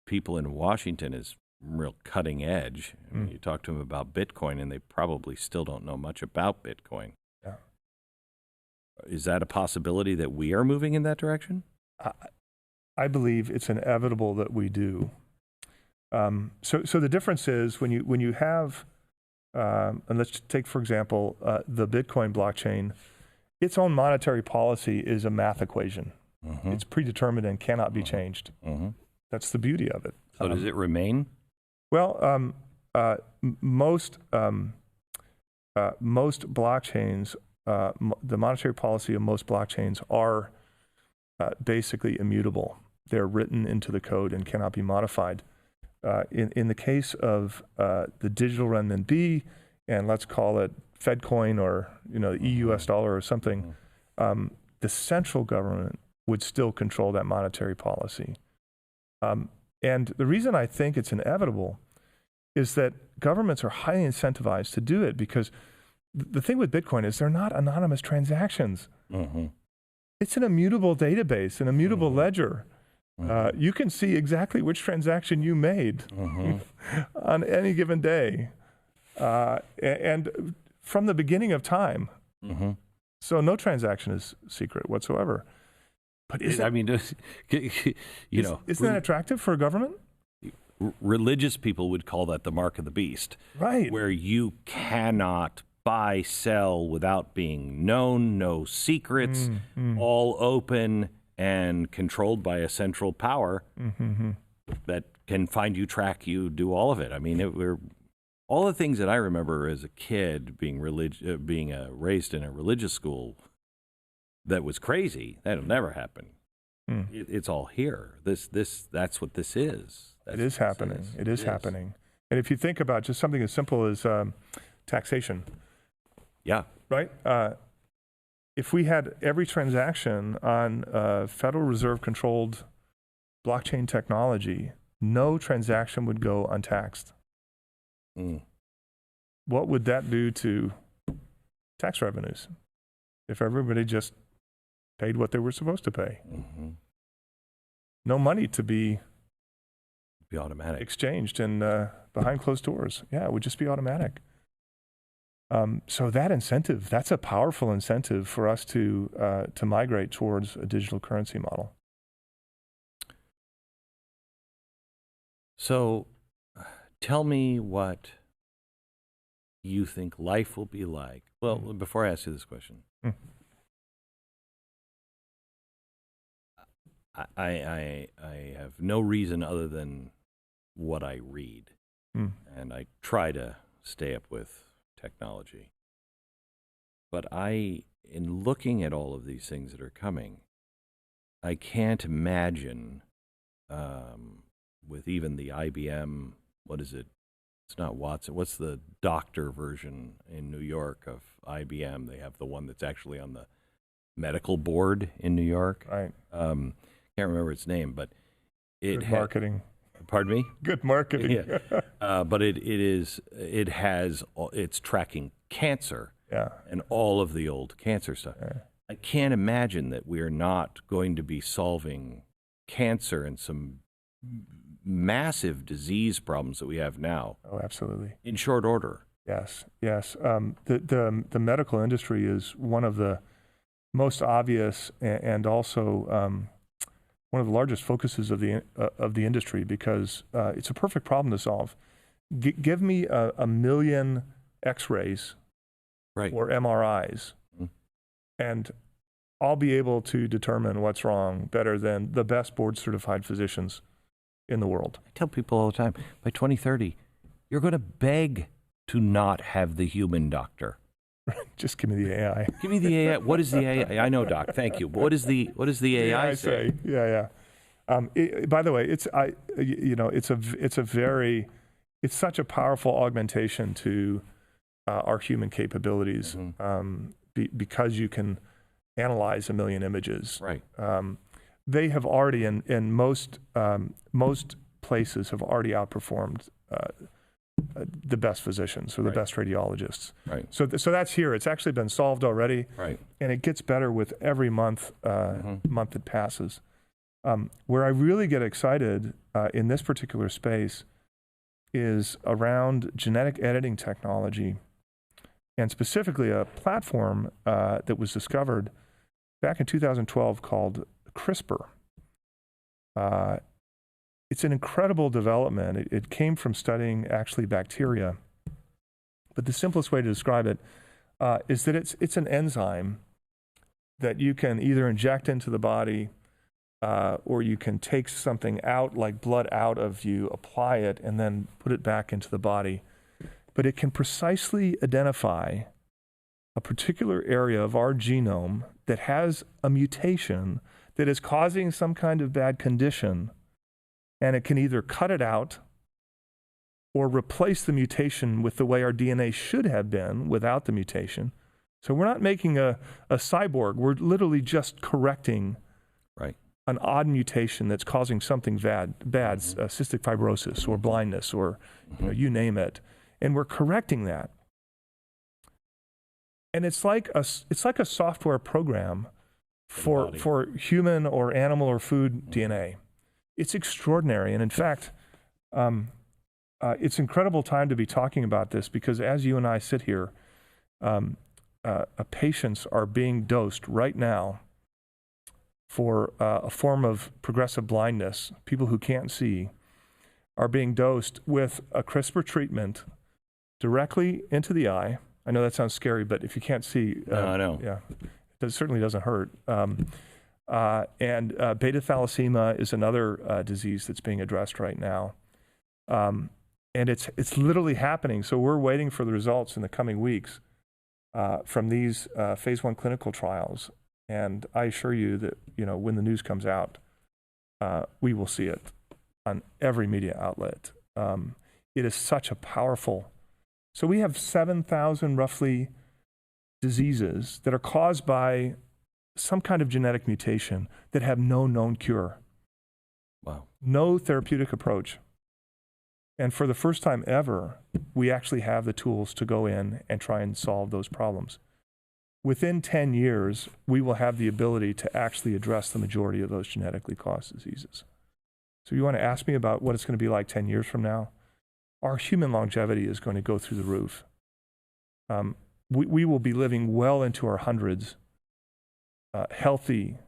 people in Washington as real cutting edge. I mean, you talk to them about Bitcoin, and they probably still don't know much about Bitcoin. Yeah. Is that a possibility that we are moving in that direction? I believe it's inevitable that we do. So the difference is when you have, and let's take, for example, the Bitcoin blockchain, its own monetary policy is a math equation. It's predetermined and cannot be changed. That's the beauty of it. So does it remain? Well, most blockchains, the monetary policy of most blockchains are basically immutable. They're written into the code and cannot be modified. In the case of the digital renminbi, and let's call it FedCoin or the EU-US dollar or something, the central government would still control that monetary policy. And the reason I think it's inevitable is that governments are highly incentivized to do it, because the thing with Bitcoin is they're not anonymous transactions. It's an immutable database, an immutable ledger. You can see exactly which transaction you made on any given day, and from the beginning of time. So no transaction is secret whatsoever. But isn't that attractive for a government? Religious people would call that the mark of the beast, right? Where you cannot buy, sell without being known, no secrets, all open and controlled by a central power that can find you, track you, do all of it. I mean, we're all the things that I remember as a kid being raised in a religious school. That was crazy. That'll never happen. It's all here. That's what this is. It is happening. It is happening. And if you think about just something as simple as taxation. Yeah. Right? If we had every transaction on Federal Reserve controlled blockchain technology, no transaction would go untaxed. What would that do to tax revenues if everybody just paid what they were supposed to pay? No money to be automatic, exchanged and behind closed doors. Yeah, it would just be automatic. So that incentive, that's a powerful incentive for us to migrate towards a digital currency model. So tell me what you think life will be like. Well, before I ask you this question, I have no reason other than what I read, and I try to stay up with technology. But in looking at all of these things that are coming, I can't imagine with even the IBM, what is it? It's not Watson. What's the doctor version in New York of IBM? They have the one that's actually on the medical board in New York. Right. Can't remember its name, but it Good marketing. Pardon me? Good marketing. Yeah. But it's tracking cancer and all of the old cancer stuff. Yeah. I can't imagine that we're not going to be solving cancer and some massive disease problems that we have now. Oh, absolutely. In short order. Yes. The medical industry is one of the most obvious and also one of the largest focuses of the industry, because it's a perfect problem to solve. Give me a million X-rays or MRIs, and I'll be able to determine what's wrong better than the best board-certified physicians in the world. I tell people all the time, by 2030, you're going to beg to not have the human doctor. Just give me the AI. Give me the AI. What is the AI? I know, Doc. Thank you. But what does the AI say? Yeah. By the way, it's such a powerful augmentation to our human capabilities, because you can analyze a million images. Right. They have already, in most places, have already outperformed the best physicians or the best radiologists. Right. So that's here. It's actually been solved already. Right. And it gets better with every month that passes. Where I really get excited in this particular space is around genetic editing technology, and specifically a platform that was discovered back in 2012 called CRISPR. It's an incredible development. It came from studying actually bacteria, but the simplest way to describe it is that it's an enzyme that you can either inject into the body or you can take something out, like blood out of you, apply it, and then put it back into the body. But it can precisely identify a particular area of our genome that has a mutation that is causing some kind of bad condition, and it can either cut it out or replace the mutation with the way our DNA should have been without the mutation. So we're not making a cyborg. We're literally just correcting an odd mutation that's causing something bad, cystic fibrosis or blindness or you name it. And we're correcting that. And it's like a software program for human or animal or food DNA. It's extraordinary. And in fact, it's an incredible time to be talking about this, because as you and I sit here, patients are being dosed right now for a form of progressive blindness. People who can't see are being dosed with a CRISPR treatment directly into the eye. I know that sounds scary, but if you can't see, I know. Yeah, it certainly doesn't hurt. And beta thalassemia is another disease that's being addressed right now. And it's literally happening. So we're waiting for the results in the coming weeks from these phase 1 clinical trials. And I assure you that, when the news comes out, we will see it on every media outlet. It is such a powerful. So we have 7,000 roughly diseases that are caused by some kind of genetic mutation that have no known cure. Wow. No therapeutic approach. And for the first time ever, we actually have the tools to go in and try and solve those problems. Within 10 years, we will have the ability to actually address the majority of those genetically caused diseases. So you want to ask me about what it's going to be like 10 years from now? Our human longevity is going to go through the roof. We will be living well into our hundreds, healthy,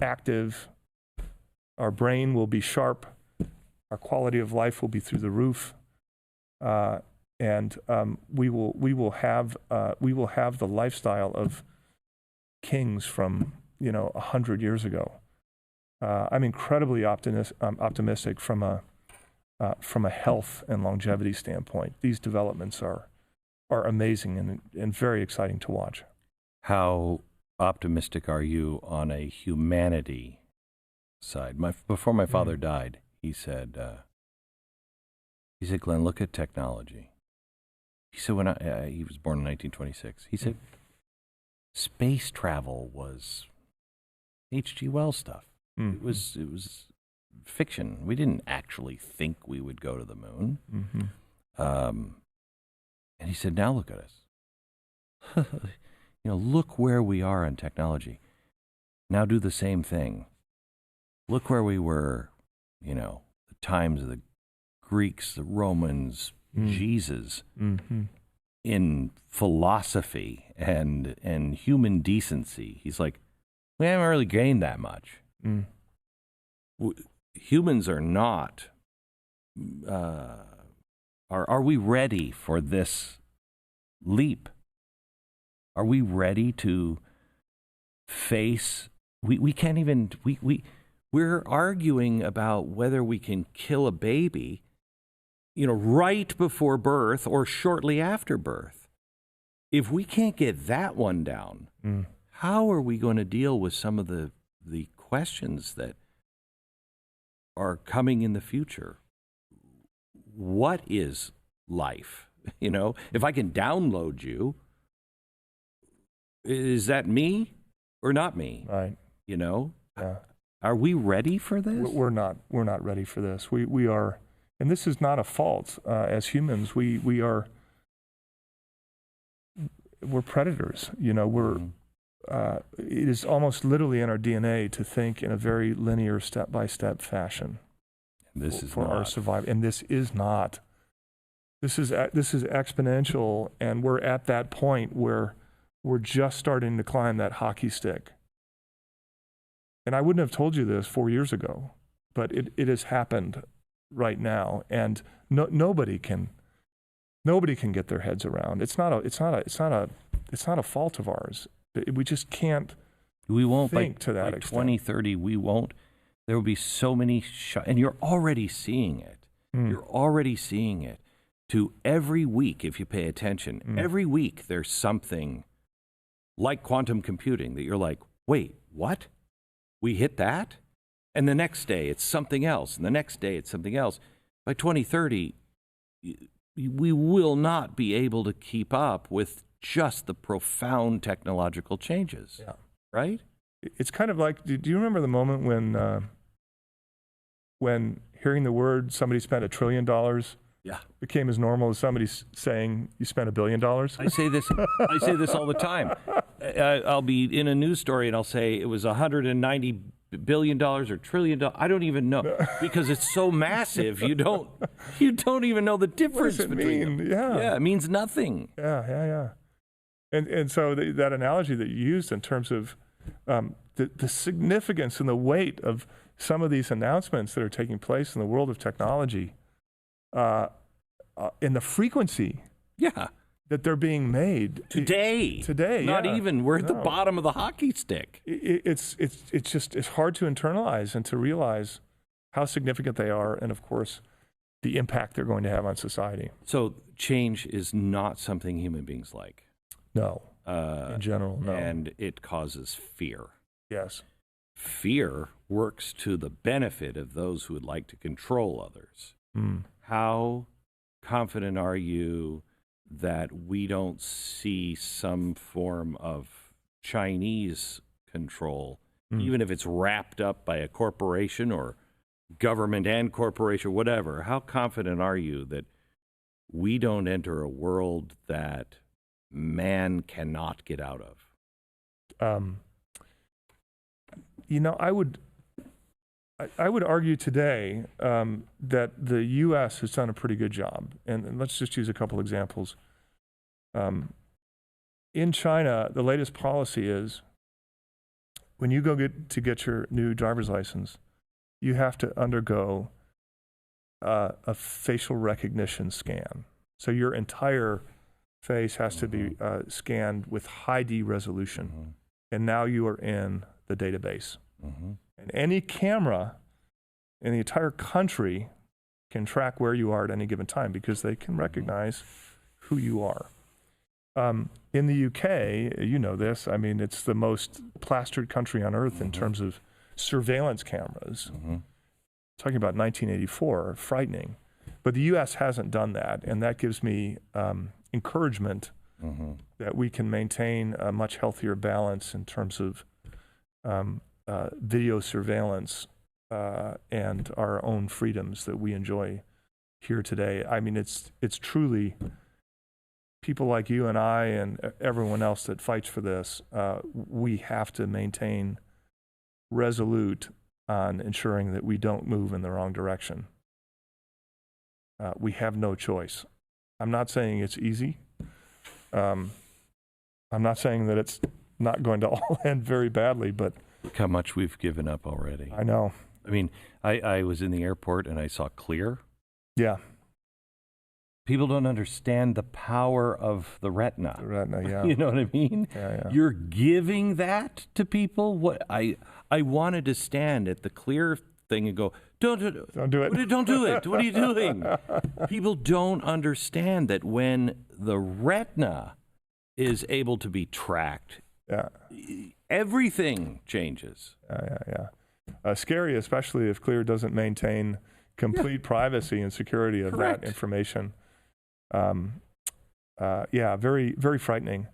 active. Our brain will be sharp. Our quality of life will be through the roof. And we will have the lifestyle of kings from 100 years ago. I'm incredibly optimistic from a health and longevity standpoint. These developments are amazing and very exciting to watch. How optimistic are you on a humanity side? Before my father died, he said, Glenn, look at technology. He said, he was born in 1926. He said, space travel was H.G. Wells stuff. It was fiction. We didn't actually think we would go to the moon. And he said, now look at us. Look where we are in technology. Now do the same thing. Look where we were, the times of the Greeks, the Romans, Jesus, in philosophy and human decency. He's like, we haven't really gained that much. Humans are not. Are we ready for this leap? Are we ready to face? We can't even. We're arguing about whether we can kill a baby, right before birth or shortly after birth. If we can't get that one down, how are we going to deal with some of the questions that are coming in the future? What is life? If I can download you, is that me or not me? Right. Yeah. Are we ready for this? We're not ready for this. We are, and this is not a fault. As humans, we're predators. it is almost literally in our DNA to think in a very linear, step-by-step fashion. This is for not. our survival, and this is not. This is exponential, and we're at that point where we're just starting to climb that hockey stick. And I wouldn't have told you this 4 years ago, but it has happened right now, and nobody can get their heads around. It's not a fault of ours. We just can't. We won't think by, to that by extent. 2030. We won't. There will be so many, and you're already seeing it. You're already seeing it. To every week, if you pay attention, every week there's something like quantum computing that you're like, wait, what? We hit that? And the next day it's something else, and the next day it's something else. By 2030, we will not be able to keep up with just the profound technological changes. Yeah. Right? It's kind of like, do you remember the moment when hearing the word somebody spent $1 trillion became as normal as somebody saying you spent $1 billion? I say this all the time. I'll be in a news story and I'll say it was $190 billion or trillion dollars. I don't even know because it's so massive. You don't even know the difference between them. Yeah, it means nothing. Yeah. And so that analogy that you used in terms of the significance and the weight of some of these announcements that are taking place in the world of technology, and the frequency that they're being made today. Not even. We're at the bottom of the hockey stick. It's hard to internalize and to realize how significant they are, and of course, the impact they're going to have on society. So change is not something human beings like. No. In general, no. And it causes fear. Yes. Fear works to the benefit of those who would like to control others. How confident are you that we don't see some form of Chinese control, even if it's wrapped up by a corporation or government and corporation, whatever? How confident are you that we don't enter a world that man cannot get out of? I would argue today that the U.S. has done a pretty good job. And let's just use a couple examples. In China, the latest policy is when you go get your new driver's license, you have to undergo a facial recognition scan. So your entire face has to be scanned with high D resolution. And now you are in the database. And any camera in the entire country can track where you are at any given time because they can recognize who you are. In the UK, you know this, I mean, it's the most plastered country on earth in terms of surveillance cameras. Talking about 1984, frightening. But the US hasn't done that, and that gives me encouragement that we can maintain a much healthier balance in terms of video surveillance and our own freedoms that we enjoy here today. I mean, it's truly people like you and I and everyone else that fights for this. We have to maintain resolute on ensuring that we don't move in the wrong direction. We have no choice. I'm not saying it's easy. I'm not saying that it's not going to all end very badly, but look how much we've given up already. I know. I mean, I was in the airport and I saw clear. Yeah. People don't understand the power of the retina. The retina, yeah. You know what I mean? Yeah. You're giving that to people. What I wanted to stand at the clear thing and go, don't do it. Don't do it. Don't do it. What are you doing? People don't understand that when the retina is able to be tracked, everything changes. Yeah. Scary, especially if Clear doesn't maintain complete privacy and security of that information. Very, very frightening.